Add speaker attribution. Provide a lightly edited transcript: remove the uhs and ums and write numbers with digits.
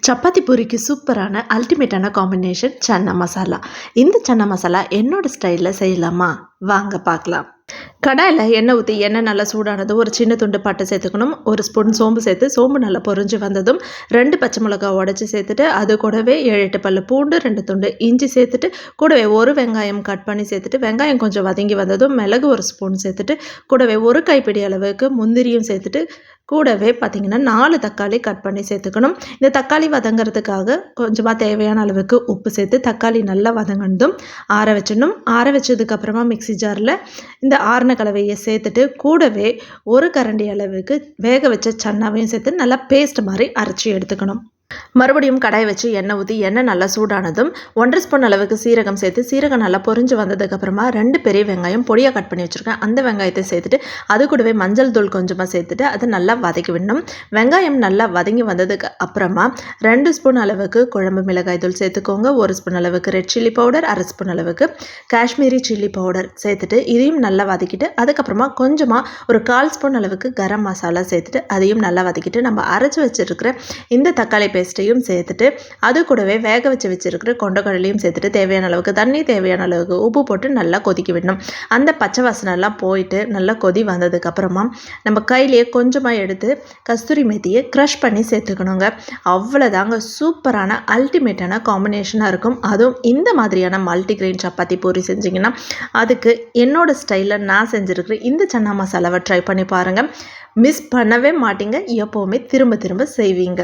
Speaker 1: சப்பாத்தி பூரிக்கு சூப்பரான அல்டிமேட்டான காம்பினேஷன் சன்னா மசாலா. இந்த சன்னா மசாலா என்னோட ஸ்டைலில் செய்யலாமா? வாங்க பார்க்கலாம். கடாயில் எண்ணெய் ஊற்றி எண்ணெய் நல்லா சூடானது ஒரு சின்ன துண்டு பட்டை சேர்த்துக்கணும். ஒரு ஸ்பூன் சோம்பு சேர்த்து சோம்பு நல்லா பொரிஞ்சு வந்ததும் 2 பச்சை மிளகா உடச்சி சேர்த்துட்டு அது கூடவே 7-8 பல்லு பூண்டு 2 துண்டு இஞ்சி சேர்த்துட்டு கூடவே ஒரு வெங்காயம் கட் பண்ணி சேர்த்துட்டு வெங்காயம் கொஞ்சம் வதங்கி வந்ததும் மிளகு ஒரு ஸ்பூன் சேர்த்துட்டு கூடவே ஒரு கைப்பிடி அளவுக்கு முந்திரியும் சேர்த்துட்டு கூடவே பார்த்திங்கன்னா 4 தக்காளி கட் பண்ணி சேர்த்துக்கணும். இந்த தக்காளி வதங்கிறதுக்காக கொஞ்சமாக தேவையான அளவுக்கு உப்பு சேர்த்து தக்காளி நல்லா வதங்கினதும் ஆற வச்சிடணும். ஆற வச்சதுக்கப்புறமா மிக்ஸி ஜாரில் இந்த ஆறின கலவையை சேர்த்துட்டு கூடவே ஒரு கரண்டி அளவுக்கு வேக வச்ச சன்னாவையும் சேர்த்து நல்லா பேஸ்ட் மாதிரி அரைச்சி எடுத்துக்கணும். மறுபடியும் கடாய் வச்சு எண்ணெய் ஊற்றி எண்ணெய் நல்லா சூடானதும் 1.5 ஸ்பூன் அளவுக்கு சீரகம் சேர்த்து சீரகம் நல்லா பொரிஞ்சு வந்ததுக்கப்புறமா 2 பெரிய வெங்காயம் பொடியாக கட் பண்ணி வச்சுருக்கேன். அந்த வெங்காயத்தை சேர்த்துட்டு அது கூடவே மஞ்சள் தூள் கொஞ்சமாக சேர்த்துட்டு அதை நல்லா வதக்கி விடணும். வெங்காயம் நல்லா வதங்கி வந்ததுக்கு அப்புறமா 2 ஸ்பூன் அளவுக்கு குழம்பு மிளகாய் தூள் சேர்த்துக்கோங்க. 1 ஸ்பூன் அளவுக்கு ரெட் சில்லி பவுடர், 1/2 ஸ்பூன் அளவுக்கு காஷ்மீரி சில்லி பவுடர் சேர்த்துட்டு இதையும் நல்லா வதக்கிட்டு அதுக்கப்புறமா கொஞ்சமாக ஒரு 1/4 ஸ்பூன் அளவுக்கு கரம் மசாலா சேர்த்துட்டு அதையும் நல்லா வதக்கிட்டு நம்ம அரைச்சி வச்சுருக்கிற இந்த தக்காளி பேஸ்ட்டையும் சேர்த்துட்டு அது கூடவே வேக வச்சு வச்சிருக்கிற கொண்டக்கடலையும் சேர்த்துட்டு தேவையான அளவுக்கு தண்ணி தேவையான அளவுக்கு உப்பு போட்டு நல்லா கொதிக்க விடணும். அந்த பச்சை வாசனைலாம் போயிட்டு நல்லா கொதி வந்ததுக்கப்புறமா நம்ம கையிலேயே கொஞ்சமாக எடுத்து கஸ்தூரி மேத்தியை க்ரஷ் பண்ணி சேர்த்துக்கணுங்க. அவ்வளோதாங்க, சூப்பரான அல்டிமேட்டான காம்பினேஷனாக இருக்கும். அதுவும் இந்த மாதிரியான மல்டிகிரெயின் சப்பாத்தி பூரி செஞ்சிங்கன்னா அதுக்கு என்னோட ஸ்டைலில் நான் செஞ்சுருக்கிறேன் இந்த சன்னா மசாலாவை ட்ரை பண்ணி பாருங்கள். மிஸ் பண்ணவே மாட்டீங்க. எப்போவுமே திரும்ப திரும்ப செய்வீங்க.